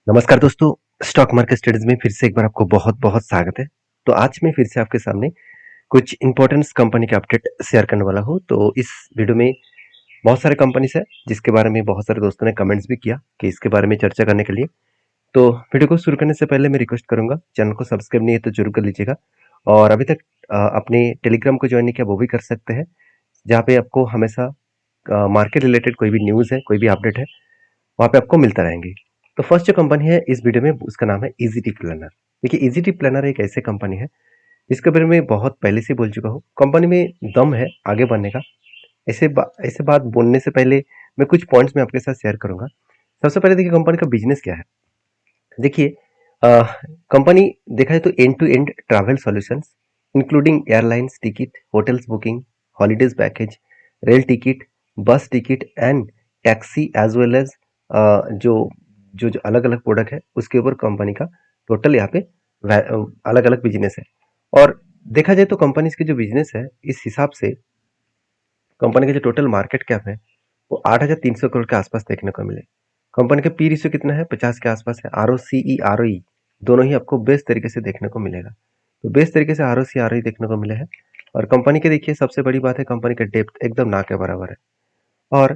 नमस्कार दोस्तों, stock market studies में फिर से एक बार आपको बहुत-बहुत स्वागत है। तो आज मैं फिर से आपके सामने कुछ इम्पोर्टेंट्स कंपनी के अपडेट शेयर करने वाला हूँ। तो इस वीडियो में बहुत सारे कंपनीज़ हैं, जिसके बारे में बहुत सारे दोस्तों ने कमेंट्स भी किया कि इसके बारे में चर्चा करने के लिए। तो वीडियो को शुरू करने से पहले मैं रिक्वेस्ट करूँगा, चैनल को सब्सक्राइब नहीं है तो ज़रूर कर लीजिएगा और अभी तक अपने टेलीग्राम को जॉइन नहीं किया वो भी कर सकते हैं, जहाँ पे आपको हमेशा मार्केट रिलेटेड कोई भी न्यूज़ है, कोई भी अपडेट है, वहाँ पे आपको मिलता रहेंगे। तो फर्स्ट जो कंपनी है इस वीडियो में उसका नाम है ईज़ीटी प्लानर। देखिए ईज़ीटी प्लानर एक ऐसी कंपनी है जिसके बारे में बहुत पहले से बोल चुका हूँ। कंपनी में दम है आगे बढ़ने का। ऐसे बात बोलने से पहले मैं कुछ पॉइंट्स में आपके साथ शेयर करूँगा। सबसे पहले देखिए कंपनी का बिज़नेस क्या है? देखिए कंपनी देखा जाए तो end to end travel solutions including airlines ticket, hotels booking, holidays package, rail ticket, bus ticket and taxi as well as जो जो अलग-अलग प्रोडक्ट है उसके ऊपर कंपनी का टोटल यहाँ पे अलग-अलग बिजनेस है। और देखा जाए तो कंपनीज के जो बिजनेस है इस हिसाब से कंपनी का जो टोटल मार्केट कैप है वो 8,300 करोड़ के आसपास देखने को मिले। कंपनी का पी रेशियो कितना है? 50 के आसपास है। आरओसीई आरओई दोनों ही आपको बेस्ट तरीके से देखने को मिलेगा। तो बेस्ट तरीके से आरओसी आरओई देखने को मिले हैं। और कंपनी के देखिए सबसे बड़ी बात है कंपनी का डेप्थ एकदम ना के बराबर है। और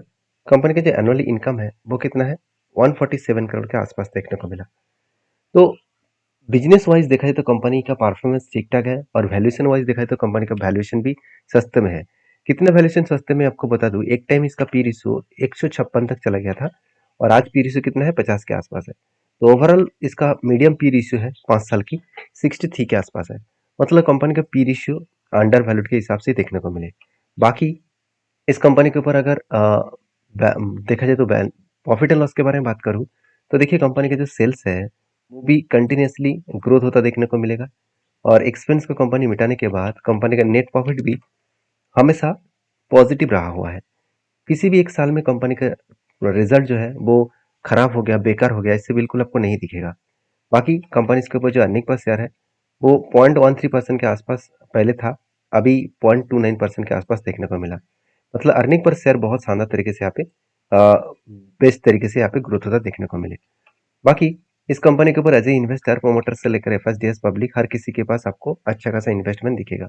कंपनी का जो एनुअली इनकम है वो कितना है? 147 करोड़ के आसपास देखने को मिला। तो बिजनेस वाइज देखा जाए तो कंपनी का परफॉर्मेंस ठीक ठाक है और वैल्यूएशन वाइज देखा जाए तो कंपनी का वैल्यूएशन भी सस्ते में है। कितना वैल्यूएशन सस्ते में आपको बता दूं, एक टाइम इसका पी रेशियो 156 तक चला गया था और आज पी रेशियो कितना है? 50 के आसपास है। तो ओवरऑल इसका मीडियम पी रेशियो है 5 साल की 63 के आसपास है। मतलब कंपनी का पी रेशियो अंडर वैल्यूड के हिसाब से देखने को मिले। बाकी इस कंपनी के ऊपर अगर देखा जाए तो प्रॉफिट एंड लॉस के बारे में बात करूं तो देखिए कंपनी के जो सेल्स है वो भी कंटिन्यूसली ग्रोथ होता देखने को मिलेगा। और एक्सपेंस को कंपनी मिटाने के बाद कंपनी का नेट प्रॉफिट भी हमेशा पॉजिटिव रहा हुआ है। किसी भी एक साल में कंपनी का रिजल्ट जो है वो खराब हो गया, बेकार हो गया, इससे बिल्कुल आपको नहीं दिखेगा। बाकी कंपनी के ऊपर जो अर्निंग पर शेयर है वो 0.13% के आसपास पहले था, अभी 0.29% के आसपास देखने को मिला। मतलब अर्निंग पर शेयर बहुत शानदार तरीके से यहाँ पे बेस्ट तरीके से यहाँ पे ग्रोथ होता देखने को मिले। बाकी इस कंपनी के ऊपर एज ए इन्वेस्टर प्रोमोटर से लेकर एफएसडीएस पब्लिक हर किसी के पास आपको अच्छा खासा इन्वेस्टमेंट दिखेगा।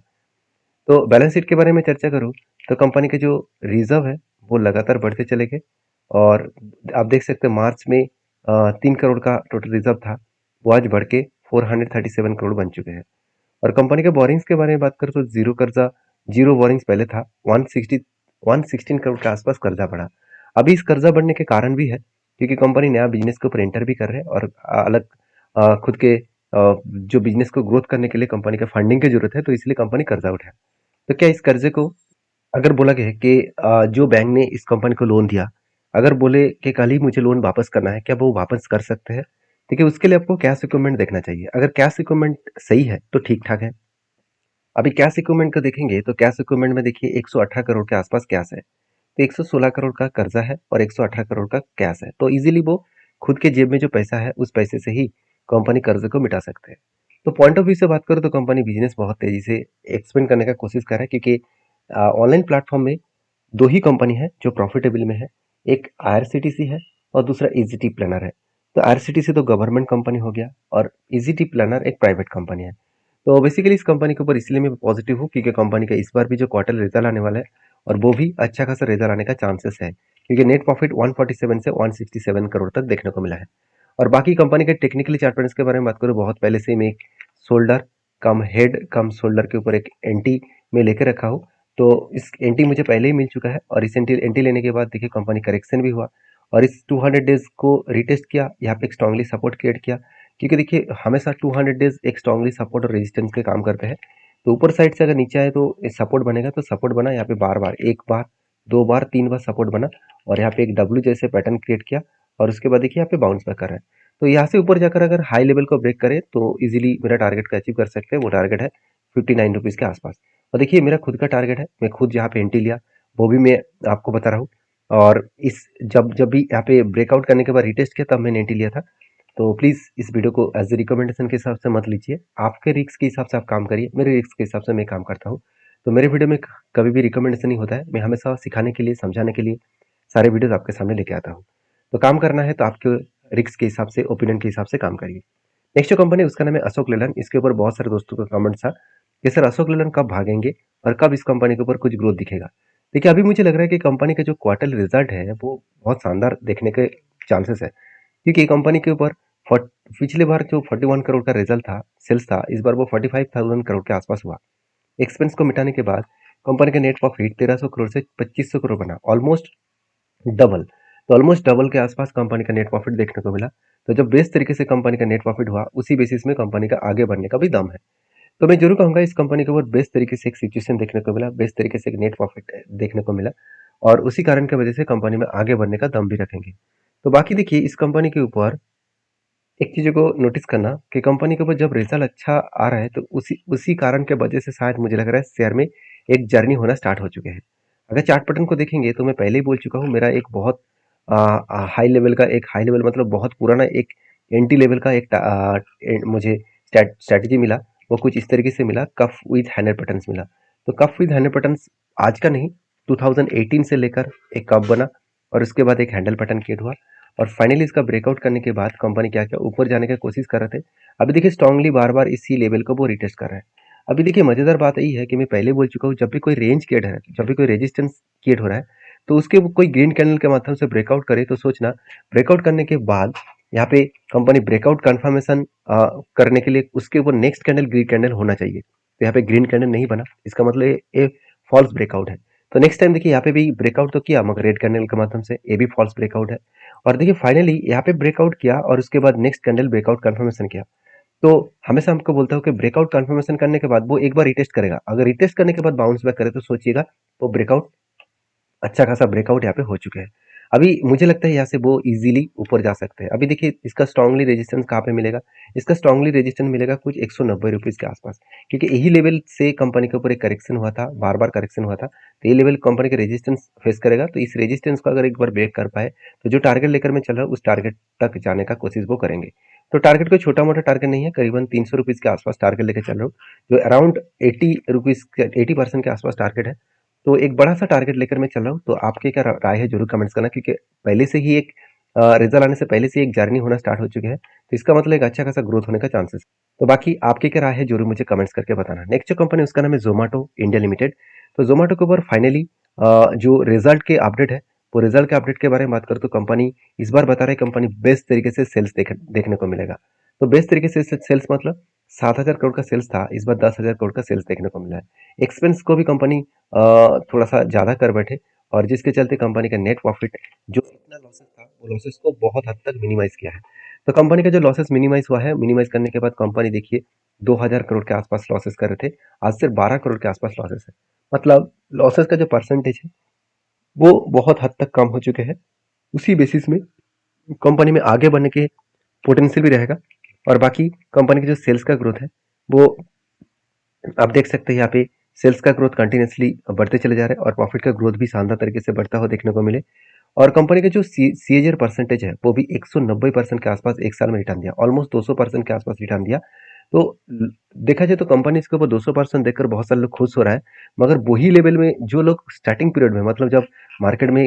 तो बैलेंस शीट के बारे में चर्चा करूँ तो कंपनी के जो रिजर्व है वो लगातार बढ़ते चले गए और आप देख सकते हैं मार्च में 3 करोड़ का टोटल रिजर्व था, वो आज बढ़ के 437 करोड़ बन चुके हैं। और कंपनी के बोरिंग्स के बारे में बात करें तो जीरो बोरिंग्स पहले था, 116 करोड़ के आसपास कर्जा बढ़ा। अभी इस कर्जा बढ़ने के कारण भी है क्योंकि कंपनी नया बिजनेस के ऊपर एंटर भी कर रहे हैं और अलग खुद के जो बिजनेस को ग्रोथ करने के लिए कंपनी के फंडिंग की जरूरत है, तो इसलिए कंपनी कर्जा उठाया। तो क्या इस कर्जे को अगर बोला गया है कि जो बैंक ने इस कंपनी को लोन दिया, अगर बोले कि कल ही मुझे लोन वापस करना है, क्या वो वापस कर सकते हैं? देखिए उसके लिए आपको कैश इक्विपमेंट देखना चाहिए। अगर कैश इक्विपमेंट सही है तो ठीक ठाक है। अभी कैश इक्विपमेंट को देखेंगे तो कैश इक्विपमेंट में देखिए 118 करोड़ के आसपास कैश है, तो 116 करोड़ का कर्जा है और 118 करोड़ का कैश है, तो इजीली वो खुद के जेब में जो पैसा है उस पैसे से ही कंपनी कर्जे को मिटा सकते हैं। तो पॉइंट ऑफ व्यू से बात करूँ तो कंपनी बिजनेस बहुत तेजी से एक्सपेंड करने का कोशिश कर रहा है क्योंकि ऑनलाइन प्लेटफॉर्म में दो ही कंपनी है जो प्रॉफिटेबल में है, एक आईआरसीटीसी है और दूसरा ईजीटी प्लानर है। तो आईआरसीटीसी तो गवर्नमेंट कंपनी हो गया और ईजीटी प्लानर एक प्राइवेट कंपनी है। तो बेसिकली इस कंपनी के ऊपर इसलिए मैं पॉजिटिव हूँ क्योंकि कंपनी का इस बार भी जो क्वार्टर रिजल्ट आने वाला है और वो भी अच्छा खासा रिजल्ट आने का चांसेस है क्योंकि नेट प्रॉफिट 147 से 167 करोड़ तक देखने को मिला है। और बाकी कंपनी के टेक्निकली चार्ट पैटर्न्स के बारे में बात करूँ, बहुत पहले से ही मैं एक शोल्डर कम हेड कम शोल्डर के ऊपर एक एंटी में लेकर रखा हूँ। तो इस एंटी मुझे पहले ही मिल चुका है और इस एंटी लेने के बाद देखिए कंपनी करेक्शन भी हुआ और इस 200 डेज को रिटेस्ट किया, यहाँ पे एक स्ट्रांगली सपोर्ट क्रिएट किया क्योंकि देखिए हमेशा 200 डेज एक स्ट्रांगली सपोर्ट और रेजिस्टेंस के काम करते हैं। तो ऊपर साइड से अगर नीचे आए तो सपोर्ट बनेगा, तो सपोर्ट बना यहाँ पे बार बार, एक बार, दो बार, तीन बार सपोर्ट बना और यहाँ पे एक डब्ल्यू जैसे पैटर्न क्रिएट किया और उसके बाद देखिए यहाँ पे बाउंस बैक कर रहा है। तो यहाँ से ऊपर जाकर अगर हाई लेवल को ब्रेक करे तो इजीली मेरा टारगेट का अचीव कर सकते हैं। वो टारगेट है 59 रुपीज़ के आसपास। और देखिए मेरा खुद का टारगेट है, मैं खुद यहाँ पे एंट्री लिया, वो भी मैं आपको बता रहा हूँ। और इस जब जब भी यहाँ पे ब्रेकआउट करने के बाद रिटेस्ट किया तब मैंने एंट्री लिया था। तो प्लीज़ इस वीडियो को एज ए रिकमेंडेशन के हिसाब से मत लीजिए, आपके रिस्क के हिसाब से आप काम करिए, मेरे रिस्क के हिसाब से मैं काम करता हूँ। तो मेरे वीडियो में कभी भी रिकमेंडेशन नहीं होता है, मैं हमेशा सिखाने के लिए, समझाने के लिए सारे वीडियोस आपके सामने लेके आता हूँ। तो काम करना है तो आपके रिस्क के हिसाब से, ओपिनियन के हिसाब से काम करिए। नेक्स्ट जो कंपनी उसका नाम है अशोक लेलैंड। इसके ऊपर बहुत सारे दोस्तों का कमेंट था कि सर अशोक लेलैंड कब भागेंगे और कब इस कंपनी के ऊपर कुछ ग्रोथ दिखेगा। देखिए अभी मुझे लग रहा है कि कंपनी का जो क्वार्टरली रिजल्ट है वो बहुत शानदार देखने के चांसेस है, क्योंकि कंपनी के ऊपर पिछले बार जो 41 करोड़ का रिजल्ट था, सेल्स था, इस बार वो 45,000 करोड़ के आसपास हुआ। एक्सपेंस को मिटाने के बाद कंपनी का नेट प्रॉफिट 1300 करोड़ से 2500 करोड़ बना, ऑलमोस्ट डबल। तो ऑलमोस्ट डबल के आसपास कंपनी का नेट प्रॉफिट देखने को मिला। तो जब बेस तरीके से कंपनी का नेट प्रॉफिट हुआ, उसी बेसिस में कंपनी का आगे बढ़ने का भी दम है। तो मैं जरूर कहूंगा इस कंपनी के ऊपर बेस्ट तरीके से एक सिचुएशन देखने को मिला, बेस्ट तरीके से एक नेट प्रॉफिट देखने को मिला, और उसी कारण की वजह से कंपनी में आगे बढ़ने का दम भी रखेंगे। तो बाकी देखिए इस कंपनी के ऊपर एक चीज़ को नोटिस करना कि कंपनी के ऊपर जब रिजल्ट अच्छा आ रहा है तो उसी उसी कारण के वजह से शायद मुझे लग रहा है शेयर में एक जर्नी होना स्टार्ट हो चुके हैं। अगर चार्ट पैटर्न को देखेंगे तो मैं पहले ही बोल चुका हूँ, मेरा एक बहुत हाई लेवल का, एक हाई लेवल मतलब बहुत पुराना एक एंटी लेवल का एक मुझे स्ट्रैटेजी मिला। वो कुछ इस तरीके से मिला, कफ विद हैंडल पैटर्न्स मिला। तो कफ विद हैंडल पैटर्न्स आज का नहीं, 2018 से लेकर एक कप बना और उसके बाद एक हैंडल पैटर्न क्रिएट हुआ, और फाइनली इसका ब्रेकआउट करने के बाद कंपनी क्या क्या ऊपर जाने की कोशिश कर रहे थे। अभी देखिए स्ट्रांगली बार बार इसी लेवल को वो रिटेस्ट कर रहे हैं। अभी देखिए मजेदार बात यही है कि मैं पहले बोल चुका हूँ, जब भी कोई रेंज क्रिएट है, जब भी कोई रेजिस्टेंस क्रिएट हो रहा है, तो उसके वो कोई ग्रीन कैंडल के माध्यम से ब्रेकआउट करे तो सोचना ब्रेकआउट करने के बाद यहाँ पे कंपनी ब्रेकआउट कंफर्मेशन करने के लिए उसके ऊपर नेक्स्ट कैंडल ग्रीन कैंडल होना चाहिए। तो यहाँ पे ग्रीन कैंडल नहीं बना, इसका मतलब ये फॉल्स ब्रेकआउट है। तो नेक्स्ट टाइम देखिए यहाँ पे भी ब्रेकआउट तो किया मगर रेड कैंडल के माध्यम से, ये भी फॉल्स ब्रेकआउट है। और देखिए फाइनली यहाँ पे ब्रेकआउट किया और उसके बाद नेक्स्ट कैंडल ब्रेकआउट कंफर्मेशन किया। तो हमेशा हमको बोलता हूँ कि ब्रेकआउट कंफर्मेशन करने के बाद वो एक बार रिटेस्ट करेगा, अगर रिटेस्ट करने के बाद बाउंस बैक करे तो सोचिएगा वो ब्रेकआउट, अच्छा खासा ब्रेकआउट यहाँ पे हो चुके हैं। अभी मुझे लगता है यहाँ से वो इजीली ऊपर जा सकते हैं। अभी देखिए इसका स्ट्रांगली रेजिस्टेंस कहाँ पे मिलेगा, इसका स्ट्रांगली रेजिस्टेंस मिलेगा कुछ 190 रुपीज के आसपास, क्योंकि यही लेवल से कंपनी के ऊपर एक करेक्शन हुआ था, बार बार करेक्शन हुआ था। तो ये लेवल कंपनी का रेजिस्टेंस फेस करेगा। तो इस रेजिस्टेंस को अगर एक बार ब्रेक कर पाए तो जो टारगेट लेकर मैं चल रहा हूँ उस टारगेट तक जाने का कोशिश वो करेंगे। तो टारगेट कोई छोटा मोटा टारगेट नहीं है, करीबन 300 रुपीज के आसपास टारगेट लेकर चल रहा हूँ, जो अराउंड 80% के आसपास टारगेट है। तो एक बड़ा सा टारगेट लेकर मैं चल रहा हूँ। तो आपके क्या राय है जरूर कमेंट्स करना, क्योंकि पहले से ही एक रिजल्ट आने से पहले से एक जर्नी होना स्टार्ट हो चुके हैं, तो इसका मतलब एक अच्छा खासा ग्रोथ होने का चांसेस। तो बाकी आपके क्या राय है जरूर मुझे कमेंट्स करके बताना। नेक्स्ट जो कंपनी उसका नाम है जोमेटो इंडिया लिमिटेड। तो जोमेटो के ऊपर फाइनली जो रिजल्ट के अपडेट है, वो रिजल्ट के अपडेट के बारे में बात करूँ तो कंपनी इस बार बता रही है कंपनी बेस्ट तरीके से सेल्स देखने को मिलेगा। तो बेस्ट तरीके से सेल्स मतलब 7,000 करोड़ का सेल्स था, इस बार 10,000 करोड़ का सेल्स देखने को मिला है। एक्सपेंस को भी कंपनी थोड़ा सा ज़्यादा कर बैठे, और जिसके चलते कंपनी का नेट प्रॉफिट जो इतना लॉसेस था वो लॉसेस को बहुत हद तक मिनिमाइज किया है। तो कंपनी का जो लॉसेस मिनिमाइज हुआ है, मिनिमाइज करने के बाद कंपनी देखिए 2,000 करोड़ के आसपास लॉसेस कर रहे थे, आज सिर्फ 12 करोड़ के आसपास लॉसेस है। मतलब लॉसेस का जो परसेंटेज है वो बहुत हद तक कम हो चुके हैं। उसी बेसिस में कंपनी में आगे बढ़ने के पोटेंशियल भी रहेगा। और बाकी कंपनी की जो सेल्स का ग्रोथ है वो आप देख सकते हैं यहाँ पे सेल्स का ग्रोथ कंटिन्यूसली बढ़ते चले जा रहे हैं, और प्रॉफिट का ग्रोथ भी शानदार तरीके से बढ़ता हुआ देखने को मिले। और कंपनी का जो सीएजीआर परसेंटेज है वो भी 190% के आसपास एक साल में रिटर्न दिया, ऑलमोस्ट 200% के आसपास रिटर्न दिया। तो देखा जाए तो कंपनी इसके ऊपर 200% देखकर बहुत सारे लोग खुश हो रहा है, मगर वही लेवल में जो लोग स्टार्टिंग पीरियड में, मतलब जब मार्केट में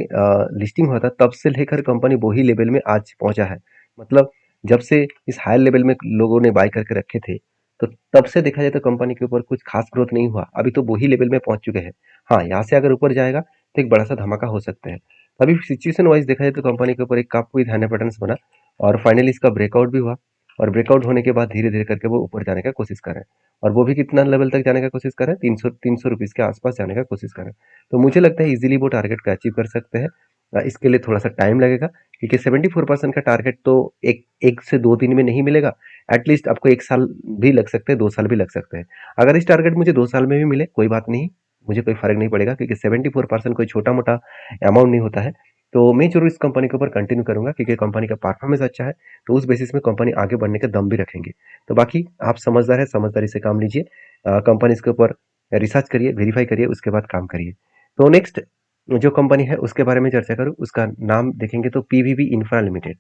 लिस्टिंग हुआ था तब से लेकर कंपनी वही लेवल में आज पहुंचा है। मतलब जब से इस हायर लेवल में लोगों ने बाय करके रखे थे, तो तब से देखा जाए तो कंपनी के ऊपर कुछ खास ग्रोथ नहीं हुआ, अभी तो वही लेवल में पहुंच चुके हैं। हाँ, यहाँ से अगर ऊपर जाएगा तो एक बड़ा सा धमाका हो सकता है। अभी सिचुएशन वाइज देखा जाए तो कंपनी के ऊपर एक कप विद हैंड पैटर्न्स बना, और फाइनली इसका ब्रेकआउट भी हुआ, और ब्रेकआउट होने के बाद धीरे धीरे करके वो ऊपर जाने का कोशिश कर रहे हैं। और वो भी कितना लेवल तक जाने का कोशिश कर रहे हैं, 300 रुपीज के आसपास जाने का कोशिश कर रहे हैं। तो मुझे लगता है इजीली वो टारगेट को अचीव कर सकते हैं। इसके लिए थोड़ा सा टाइम लगेगा, क्योंकि 74% का टारगेट तो एक एक से 2 दिन में नहीं मिलेगा। एटलीस्ट आपको 1 साल भी लग सकते हैं, 2 साल भी लग सकते हैं। अगर इस टारगेट मुझे 2 साल में भी मिले कोई बात नहीं, मुझे कोई फर्क नहीं पड़ेगा, क्योंकि 74% कोई छोटा मोटा अमाउंट नहीं होता है। तो मैं जरूर इस कंपनी के ऊपर कंटिन्यू करूंगा, क्योंकि कंपनी का परफॉर्मेंस अच्छा है, तो उस बेसिस में कंपनी आगे बढ़ने का दम भी रखेंगे। तो बाकी आप समझदार है, समझदारी से काम लीजिए, कंपनी के ऊपर रिसर्च करिए, वेरीफाई करिए, उसके बाद काम करिए। तो नेक्स्ट जो कंपनी है उसके बारे में चर्चा करूँ, उसका नाम देखेंगे तो पीवीबी इंफ्रा लिमिटेड।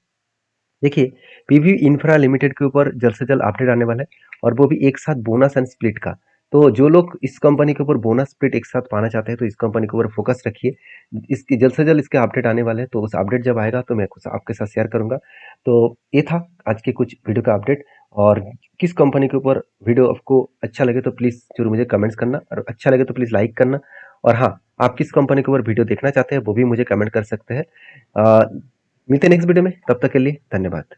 देखिए पीवी इंफ्रा लिमिटेड के ऊपर जल्द से जल्द अपडेट आने वाला है, और वो भी एक साथ बोनस एंड स्प्लिट का। तो जो लोग इस कंपनी के ऊपर बोनस स्प्लिट एक साथ पाना चाहते हैं तो इस कंपनी के ऊपर फोकस रखिए। इसकी जल्द से जल्द इसके अपडेट आने वाले हैं, तो उस अपडेट जब आएगा तो मैं कुछ आपके साथ शेयर करूँगा। तो ये था आज के कुछ वीडियो का अपडेट, और किस कंपनी के ऊपर वीडियो आपको अच्छा लगे तो प्लीज़ ज़रूर मुझे कमेंट्स करना, और अच्छा लगे तो प्लीज़ लाइक करना। और हाँ, आप किस कंपनी के ऊपर वीडियो देखना चाहते हैं वो भी मुझे कमेंट कर सकते हैं। मिलते हैं नेक्स्ट वीडियो में, तब तक के लिए धन्यवाद।